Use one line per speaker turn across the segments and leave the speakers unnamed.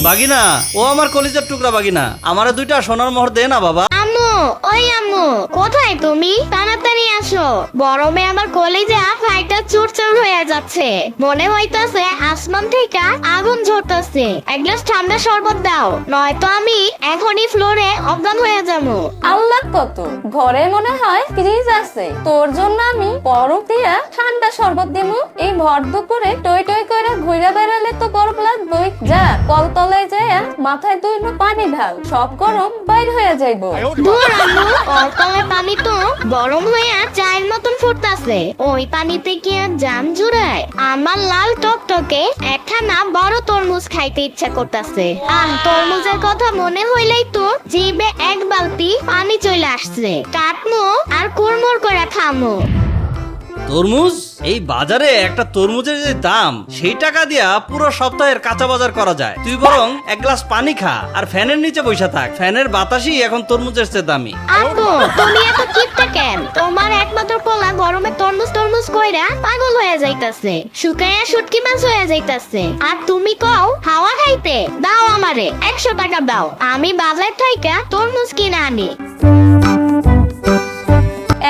বাগিনা, ও আমার কলিজার টুকরা বাগিনা, আমারে দুইটা সোনার মোহর দে না বাবা।
আম্মু, ওই আম্মু, কোথায় তুমি? তাড়াতাড়ি আসো, গরমে আমার কলিজা ফাইটা চুরচুর হয়ে যাচ্ছে। মনে হইতাছে আসমান থেকে আগুন ঝরতেছে। এক গ্লাস ঠান্ডা শরবত দাও, নয়তো আমি এখনই ফ্লোরে অজ্ঞান হয়ে যাবো।
আল্লাহ কত, ঘরে মনে হয় ফ্রিজ আছে, তোর জন্য আমি বরফ দিয়া ঠান্ডা শরবত দিমু। এই ভর দুপুরে টই টই করে ঘুরে বেড়ালে তো গরম লাগবেই। যা কলতলায় যায় মাথায় 2 নো পানি ঢাল, সব গরম বাইর হয়ে যাইব।
দূর আম্মু, কলতলার পানি তো গরম হয়ে চায়ের মতন ফুটতাছে। ওই পানিতে কি আর জান জুড়ায়? আমার লাল টকটকে একখানা বড় তরমুজ খাইতে ইচ্ছা করতেছে। তরমুজের কথা মনে হইলেই তো জিভে এক বালতি পানি চলে আসছে। কাটমু আর কুড়মুড় করে খামু।
তরমুজ? এই বাজারে একটা তরমুজের যে দাম, সেই টাকা দিয়া পুরো সপ্তাহের কাঁচা বাজার করা যায়। তুই বরং এক গ্লাস পানি খা আর ফ্যানের নিচে বসে থাক, ফ্যানের বাতাসই এখন তরমুজের চেয়ে দামি।
আব্বু, তুমি এত কিপটা কেন? তোমার একমাত্র পোলা গরমে তরমুজ তরমুজ কইরা পাগল হয়ে যাইতাছে, শুকায়া শুটকি মাছ হয়ে যাইতাছে। আর তুমি কও হাওয়া খাইতে? দাও আমারে 100 টাকা দাও, আমি বাজার থেকে তরমুজ কিনে আনি।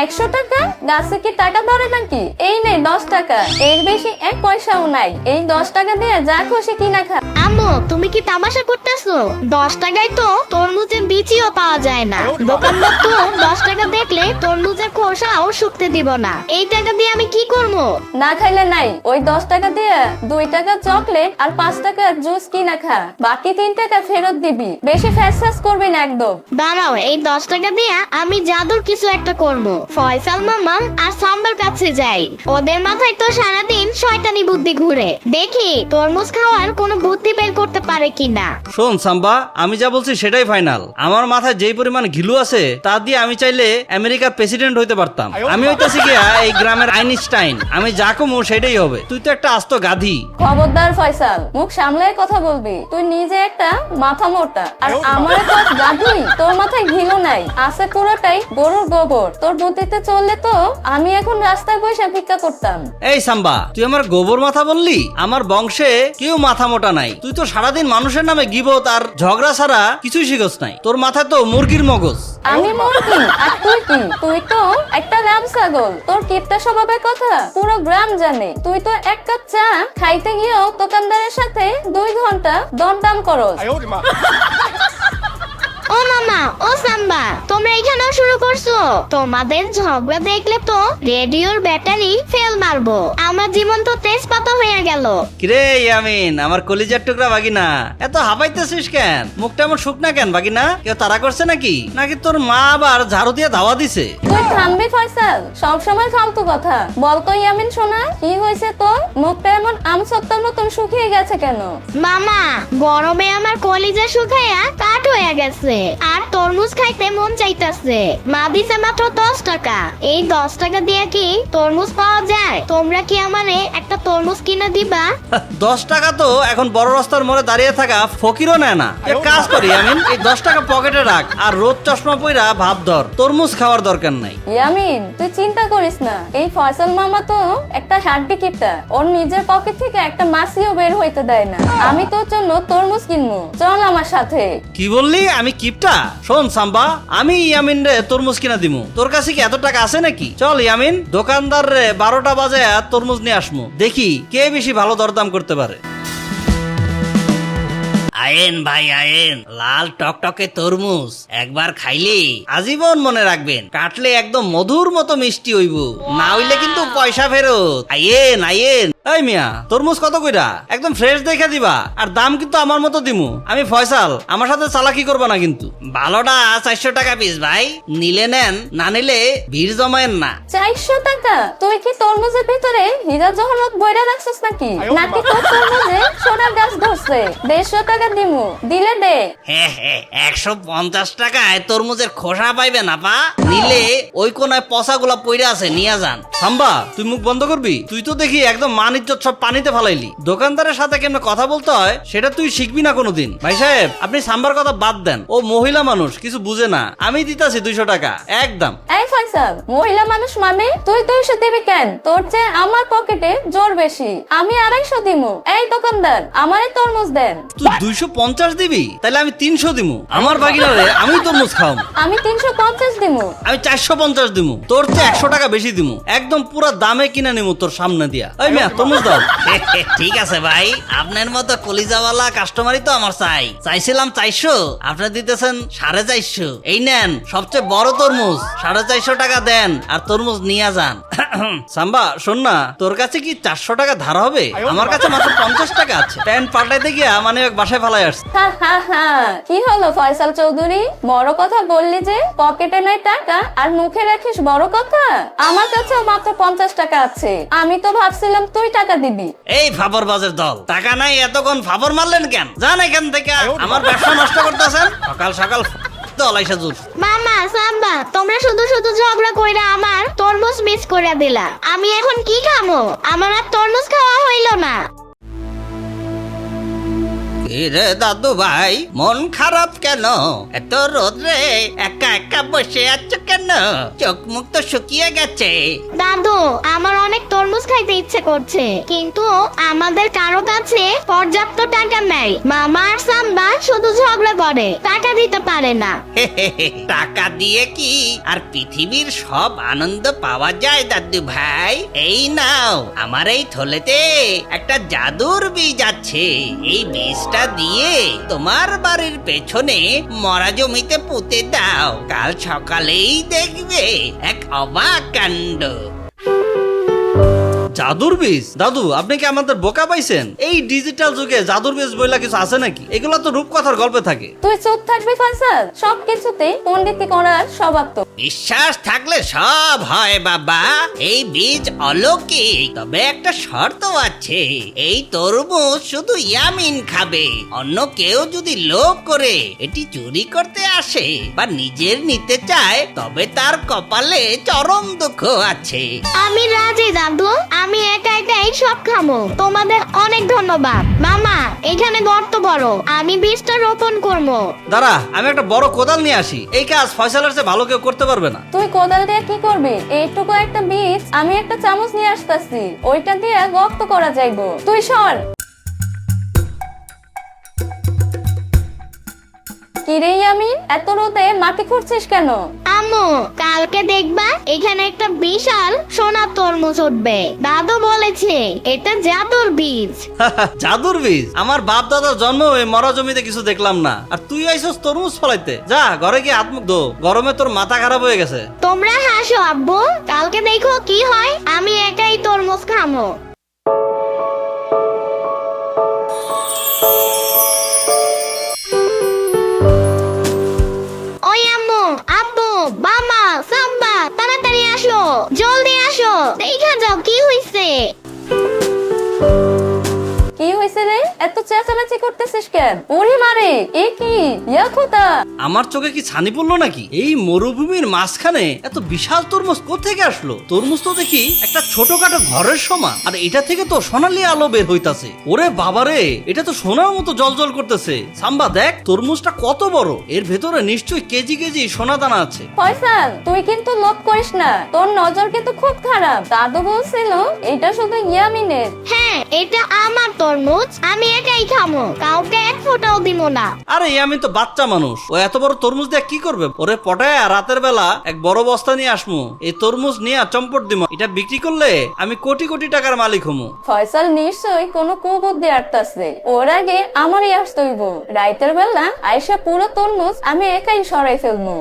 100 টাকা? গাছে কি টাকা ধরে নাকি? এই নে 10 টাকা, এর বেশি 1 পয়সাও নাই। এই 10 টাকা দিয়ে যা খুশি কিনা খা।
আম্মু, তুমি কি তামাশা করতেছো? 10 টাকায় তো তরমুজের বিচিও পাওয়া যায় না। দোকানদার তো 10 টাকা দেখলে তরমুজের খোসাও শুকতে দিব না। এই টাকা দিয়ে আমি কি করবো?
না খাইলে নাই, ওই 10 টাকা দিয়ে 2 টাকা চকলেট আর 5 টাকা জুস কিনা খা। বাকি 3 টাকা ফেরত দিবি। বেশি ফ্যাস করবি না একদম।
দাঁড়াও, এই 10 টাকা দিয়ে আমি জাদুর কিছু একটা করবো। ফয়সাল মামা আর সাম্বার কাছে যাই, ওদের মাথায় তো সারাদিন শয়তানি বুদ্ধি ঘুরে। দেখি তরমুজ খাওয়ার কোনো বুদ্ধি বের করতে পারে কিনা।
শোন সাম্বা, আমি যা বলছি সেটাই ফাইনাল। আমার মাথায় যেই পরিমাণ ঘিলু আছে তা দিয়ে আমি চাইলে আমেরিকার প্রেসিডেন্ট হইতে পারতাম। আমি হইতাছি গিয়া এই গ্রামের আইনস্টাইন। আমি যা কমু সেটাই হবে। তুই তো একটা আস্ত গাধি।
খবরদার ফয়সাল, মুখ সামলায় কথা বলবি। তুই নিজে একটা মাথা মোটা, আর আমার তো গাধি। তোর মাথায় ঘিলু নাই, আছে পুরোটাই গরুর গোবর। তোর বুদ্ধিতে চললে তো আমি এখন রাস্তায় বসে ভিক্ষা করতাম।
এই সাম্বা, তুই আমার গোবর মাথা বললি? আমার বংশে কেউ মাথা মোটা নাই। তুই তো সারাদিন মানুষের নামে গিবত আর ঝগড়া ছাড়া কিছুই শিখস নাই। তোর মাথায় তো মুরগির মগজ।
আমি মুরগি আর তুই কি? তুই তো একটা রাম ছাগল। তোর কিপটা স্বভাবের কথা পুরো গ্রাম জানে। তুই তো 1 কাপ চা খাইতে গিয়েও দোকানদারের সাথে 2 ঘন্টা দরদাম করস।
ও মামা, ও সাম্বা, তোমরা এখানেও শুরু করছো? তোমাদের ঝগড়া দেখলে তো রেডিওর ব্যাটারি ফেল মারবো। আমার জীবন তো তেজপাতা হয়ে গেল।
কিরে ইয়ামিন, আমার কলিজার টুকরা বাগিনা, এত হাবাইতেছিস কেন? মুখটা এমন শুকনা কেন বাগিনা? কেউ তাড়া করছে নাকি? নাকি তোর মা আবার ঝাড়ু দিয়ে ধাওয়া দিছে?
তুই থামবি ফয়সাল, সবসময় ফালতু কথা বলতো। ইয়ামিন শোনা, কি হয়েছে তোর? মুখটা এমন আমসত্তার মতন শুকিয়ে গেছে কেন?
মামা, গরমে আমার কলিজা শুকায়া কাঠ হয়ে গেছে আর তরমুজ খাইতে মন চাইতেছে। মা দিছে মাত্র 10 টাকা। এই 10 টাকা দিয়ে কি তরমুজ পাওয়া যায়? তোমরা কি আমারে একটা তরমুজ কিনে দিবা?
10 টাকা তো এখন বড় রাস্তার মোড়ে দাঁড়িয়ে থাকা ফকিরও নেয় না। এক কাজ করি ইয়ামিন, এই 10 টাকা পকেটে রাখ আর রোদ চশমা পইরা ভাব ধর। তরমুজ খাওয়ার দরকার নাই।
ইয়ামিন, তুই চিন্তা করিস না। এই ফয়সাল মামা তো একটা হাড্ডি কিপটা। ওর নিজের পকেট থেকে একটা মাছিও বের হইতে দেয় না। আমি তোর জন্য তরমুজ কিনবো, চল আমার সাথে।
কি বললি? আমি কিপটা? শোন সাম্বা, আমি ইয়ামিন রে তরমুজ কিনা দিমু। তোর কাছে কি এত টাকা আছে নাকি? চল ইয়ামিন, দোকানদার রে 12টা বাজে তরমুজ নিয়ে আসমু। দেখি কে বেশি ভালো দরদাম করতে পারে। আয়েন ভাই আয়েন, লাল টকটকে তরমুজ একবার খাইলে আজীবন মনে রাখবেন। কাটলে একদম মধুর মতো মিষ্টি হইব, না হইলে কিন্তু পয়সা ফেরত। আয়েন আয়েন। এই মিয়া, তরমুজ কত কইরা? একদম ফ্রেশ দেখে দিবা, আর দাম কিন্তু আমার মতো দিমু। আমি ফয়সাল, আমার সাথে চালাকি করবা না কিন্তু। ভালোটা 400 টাকা পিস ভাই, নিলে নেন, না নিলে ভিড় জমায়েন না।
400 টাকা? তুই কি তরমুজের ভিতরে হীরা জহরত বইরা রাখছিস নাকি? নাকি তোর তরমুজে সোনার গাছ ধরছে? 150 টাকা দিমু, দিলে দে।
150 টাকায় তরমুজের খোসা পাইবে না পা। নিলে ওই কোনায় পচা গুলা পইরা আছে, নিয়ে যান। সাম্বা, তুই মুখ বন্ধ করবি? তুই তো দেখি একদম মান ইজ্জত সব পানিতে ফালাইলি। দোকানদারের সাথে কেমনে কথা বলতে হয় সেটা তুই শিখবি না কোনোদিন। ভাই সাহেব, আপনি সাম্বার কথা বাদ দেন, ও মহিলা মানুষ, কিছু বুঝে না। আমি দিতাছি 200 টাকা একদম।
এই ফয়সাল, মহিলা মানুষ মানে তুই 200 দিবি কেন? তোর চেয়ে আমার পকেটে জোর বেশি, আমি 250 দিমু। এই দোকানদার, আমারে তরমুজ দেন।
তুই 250 দিবি? তাহলে আমি 300 দিমু। আমার বাগিনারে আমি তরমুজ খাওয়াম।
আমি 350 দিমু।
আমি 450 দিমু। তোর চেয়ে 100 টাকা বেশি দিমু। একদম পুরো দামে কিনে নিমু তোর সামনে দিয়া। এই মিয়া, তরমুজ দাও। ঠিক আছে ভাই, আপনার মতো কলিজাওয়ালা কাস্টমারই তো আমার চাই। চাইছিলাম 400, আপনি দিতেছেন 450। এই নেন সবচেয়ে বড় তরমুজ, 450 টাকা দেন আর তরমুজ নিয়ে যান। সাম্বা শোন না, তোর কাছে কি 400 টাকা ধার হবে? আমার কাছে মাত্র 50 টাকা আছে। প্যান্ট পাল্টাইতে গিয়া মানে বাসায় ফেলাই আসছে।
কি হলো ফয়সাল চৌধুরী, বড় কথা বললি যে পকেটে নাই টাকা আর মুখে রাখিস বড় কথা? আমার কাছেও মাত্র 50 টাকা আছে। আমি তো ভাবছিলাম তুই টাকা দিবি।
এই ফাবর বাজের দল, টাকা নাই এতক্ষণ ফাবর মারলেন কেন? যান এখান থেকে, আমার ব্যবসা নষ্ট করতেছেন। সকাল সকাল দল আইসা জুর।
মামা সাম্বা, তোমরা শুধু শুধু ঝগড়া কইরা আমার তরমুজ মিস করে দিলা। আমি এখন কি খামো? আমার আর তরমুজ খাওয়া হইল না।
রে দাদু ভাই, মন খারাপ কেন? এত রোদ্রে একা একা বসে আছো কেন? চোখ মুখ তো শুকিয়ে গেছে।
দাদু, আমার অনেক তরমুজ খাইতে ইচ্ছে করছে, কিন্তু আমাদের কারো কাছে পর্যাপ্ত টাকা নাই। মামা আর সাম্বা শুধু ঝগড়া করে, টাকা দিতে পারে না।
টাকা দিয়ে কি আর পৃথিবীর সব আনন্দ পাওয়া যায় দাদু ভাই? এই নাও, আমার এই থলেতে একটা জাদুর বীজ আছে। এই বীজটা দিয়ে তোমার বাড়ির পেছনে মরা জমিতে পুঁতে দাও। কাল সকালেই দেখবে এক অবাক কাণ্ড। জাদুর বীজ? দাদু, আপনি কি আমাদের বোকা পাইছেন? এই ডিজিটাল যুগে জাদুর বীজ বইলা কিছু আছে নাকি? এগুলা তো রূপকথার গল্পে থাকে।
তুই চুপ থাকবি ফয়সাল, সবকিছুতেই পণ্ডিতি করার স্বভাব তো।
বিশ্বাস থাকলে সব হয় বাবা। এই বীজ অলৌকিক, তবে একটা শর্ত আছে। এই তরমুজ শুধু ইয়ামিন খাবে। অন্য কেউ যদি লোভ করে এটি চুরি করতে আসে বা নিজের নিতে চায়, তবে তার কপালে চরম দুঃখ আছে।
আমি রাজি দাদু, আমি একা একাই সব খামো। তোমাদের অনেক ধন্যবাদ। মামা, এখানে গর্ত বড়, আমি বীজটা রোপণ করবো।
দাঁড়া, আমি একটা বড় কোদাল নিয়ে আসি। এই কাজ ফয়সালের চেয়ে ভালো কেউ করতে পারবে না।
তুই কোদাল দিয়ে কি করবি? এইটুকু একটা বীজ আমি একটা চামচ নিয়ে আসতেছি, ওইটা দিয়ে গর্ত করা যাইবো। তুই সর। কিরে ইয়ামিন, এত রোদে মাটি খুঁড়ছিস কেন?
আম্মু, কালকে দেখবা এখানে একটা বিশাল সোনা তরমুজ উঠবে। দাদু বলেছে এটা জাদুর বীজ।
জাদুর বীজ? আমার বাপ দাদার জন্ম এই মরা জমিতে কিছু দেখলাম না, আর তুই আইছস তরমুজ ফলাইতে। যা ঘরে গিয়ে হাত মুখ ধো, গরমে তোর মাথা খারাপ হয়ে গেছে।
তোমরা হাসো আব্বু, কালকে দেখো কি হয়। আমি একাই তরমুজ খামো। ওই আম্মু, আব্বু, মামা, সাম্বা, তাড়াতাড়ি আসো, জলদি আসো, দেখা যাও কি হইছে।
কি হয়েছে রে? এত চেঁচামেচি করতেছিস কেন? ওরে মারে, এ কি? ইয়া খোদা!
আমার চোখে কি ছানি পড়লো নাকি? এই মরুভূমির মাঝখানে এত বিশাল তরমুজ কোত্থেকে আসলো? তরমুজ তো দেখি একটা ছোটখাটো ঘরের সমান, আর এটা থেকে তো সোনালি আলো বের হইতাছে। ওরে বাবারে, এটা তো সোনার মতো জলজল করতেছে। সাম্বা দেখ, তরমুজটা কত বড়। এর ভেতরে নিশ্চয়ই কেজি কেজি সোনা দানা আছে।
ফয়সাল, তুই কিন্তু লোভ করিস না, তোর নজর কিন্তু খুব খারাপ। দাদু বলছিল এটা শুধু ইয়ামিনের।
হ্যাঁ, এটা আমার তরমুজ, আমি একাই খামো, কাউকে এক ফোঁটাও দিব না।
আরে আমি তো বাচ্চা মানুষ, ও এত বড় তরমুজ দিয়ে কি করবে? ওরে পটায় রাতের বেলা এক বড় বস্তা নিয়ে আসমু। এই তরমুজ নিয়ে চম্পট দিমু। এটা বিক্রি করলে আমি কোটি কোটি টাকার মালিক হমু।
ফয়সাল নিশ্চয়ই কোনো কুবুদ্ধি আটতাছে। ওর আগে আমারই আসতে হইব। রাতের বেলা আইসা পুরো তরমুজ আমি একাই সরাই ফেলবো।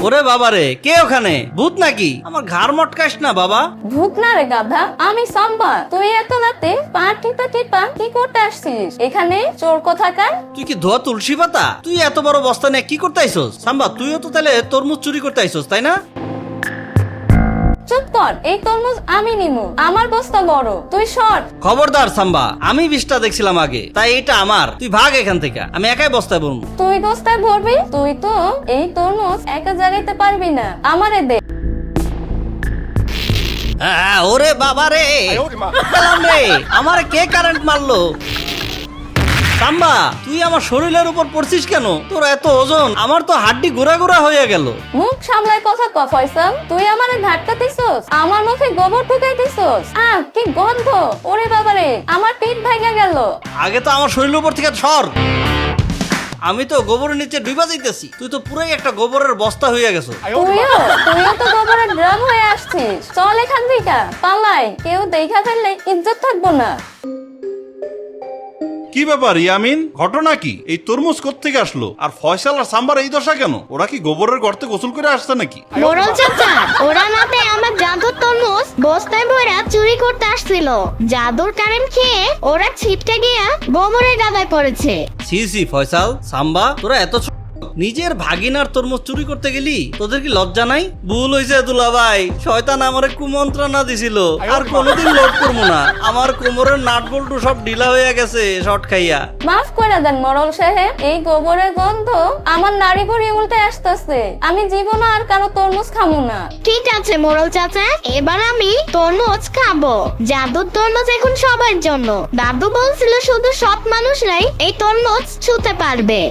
ওরে বাবারে, কে ওখানে? ভূত নাকি? আমার ঘাড় মটকাস না বাবা।
ভূত না রে গাধা, আমি সাম্বা। তুই এত রাতে পা টিপা টিপা কি করতে আসছিস এখানে, চোর কোথাকার?
তুই কি ধোয়া তুলসী পাতা? তুই এত বড় বস্তা নিয়ে কি করতে আইছস? সাম্বা, তুইও তো তাহলে তরমুজ চুরি করতে আইছস, তাই না?
চুপ কর, এই তরমুজ আমি নিমু, আমার বস্তা বড়, তুই সর।
খবরদার সাম্বা, আমি বিষটা দেখছিলাম আগে, তাই এটা আমার। তুই ভাগ এখান থেকে, আমি একাই বস্তায় বলবো।
তুই বস্তায় ভরবি? তুই তো এই তরমুজ একা জাগাইতে পারবি না, আমারে দে।
ওরে বাবা রে গেলাম রে, আমার কে কারেন্ট মারলো? সাম্বা, তুই আমার শরীরের উপর পড়ছিস কেন? তোর এত ওজন, আমার তো হাড্ডি গোড়া গোড়া হয়ে গেল।
মুখ সামলায় কথা ক ফয়সাল, তুই আমারে ধাক্কা দিছস, আমার মুখে গোবর ঢুকাই দিছস। কি গন্ধ! ওরে বাবারে, আমার পেট ভাঙা গেল।
আগে তো আমার শরীরের উপর থেকে সর। আমি তো গোবরের নিচে ডুবা যাইতেছি, তুই তো পুরাই একটা গোবরের বস্তা হয়ে গেছো।
তুইও তো গোবরের ড্রাম হয়ে আসছিস। চল এখান থেকে পালাই, কেউ দেখা ফেললে ইজ্জত থাকবো না।
কি ব্যাপার ইয়ামিন, ঘটনা কি? এই তরমুজ কোত্থেকে আসলো? আর ফয়সাল আর সাম্বার এই দশা কেন? ওরা কি গোবরের গর্তে গোসল করে আসছে নাকি?
মোড়ল চাচা, ওরা রাতে আমার জাদুর তরমুজ বস্তায় ভরা চুরি করতে আসছিল। জাদুর কারেন্ট খেয়ে ওরা ছিটকে গিয়া গোবরের গাদায় পড়েছে।
সি সি ফয়সাল, সাম্বা, তোরা এত নিজের ভাগিনার তরমুজ চুরি করতে গেলি? তোদের কি লজ্জা নাই? ভুল হয়েছে দুলা ভাই, শয়তান আমারে কুমন্ত্রণা দিছিল। আর কোনোদিন লোড করবো না। আমার কোমরের নাট বল্টু সব ঢিলা হয়ে গেছে শর্ট খাইয়া।
মাফ করে দেন মরল সাহেব, এই গোবরের গন্ধ আমার নাড়ি ভুঁড়ি উল্টে আসতেছে। আমি জীবনে আর কারো তরমুজ খামু না।
ঠিক আছে মোড়ল চাচা, এবার আমি তরমুজ খাবো। জাদুর তরমুজ এখন সবার জন্য। দাদু বলছিল শুধু সৎ মানুষরাই এই তরমুজ ছুঁতে পারবে।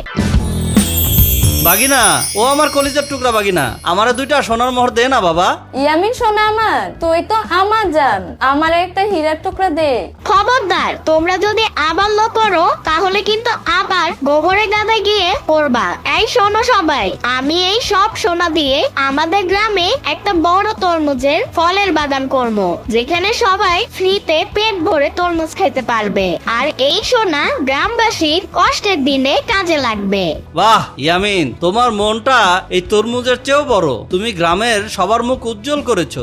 বাগিনা, ও আমার কলিজার টুকরা বাগিনা, আমারে দুইটা সোনার মোহর দে না বাবা।
ইয়ামিন সোনা আমার, তুই তো আমার জান, আমার একটা হীরার টুকরা দে।
খবরদার, তোমরা যদি আবার লো করো তাহলে কিন্তু আবার গোবরের গাদায় গিয়ে পড়বা। এই শোনো সবাই, আমি এই সব সোনা দিয়ে আমাদের গ্রামে একটা বড় তরমুজের ফলের বাগান করব, যেখানে সবাই ফ্রিতে পেট ভরে তরমুজ খেতে পারবে। আর এই সোনা গ্রামবাসীর কষ্টের দিনে কাজে লাগবে।
বাহ ইয়ামিন, তোমার মনটা এই তরমুজের চেয়েও বড়। তুমি গ্রামের সবার মুখ উজ্জ্বল করেছো।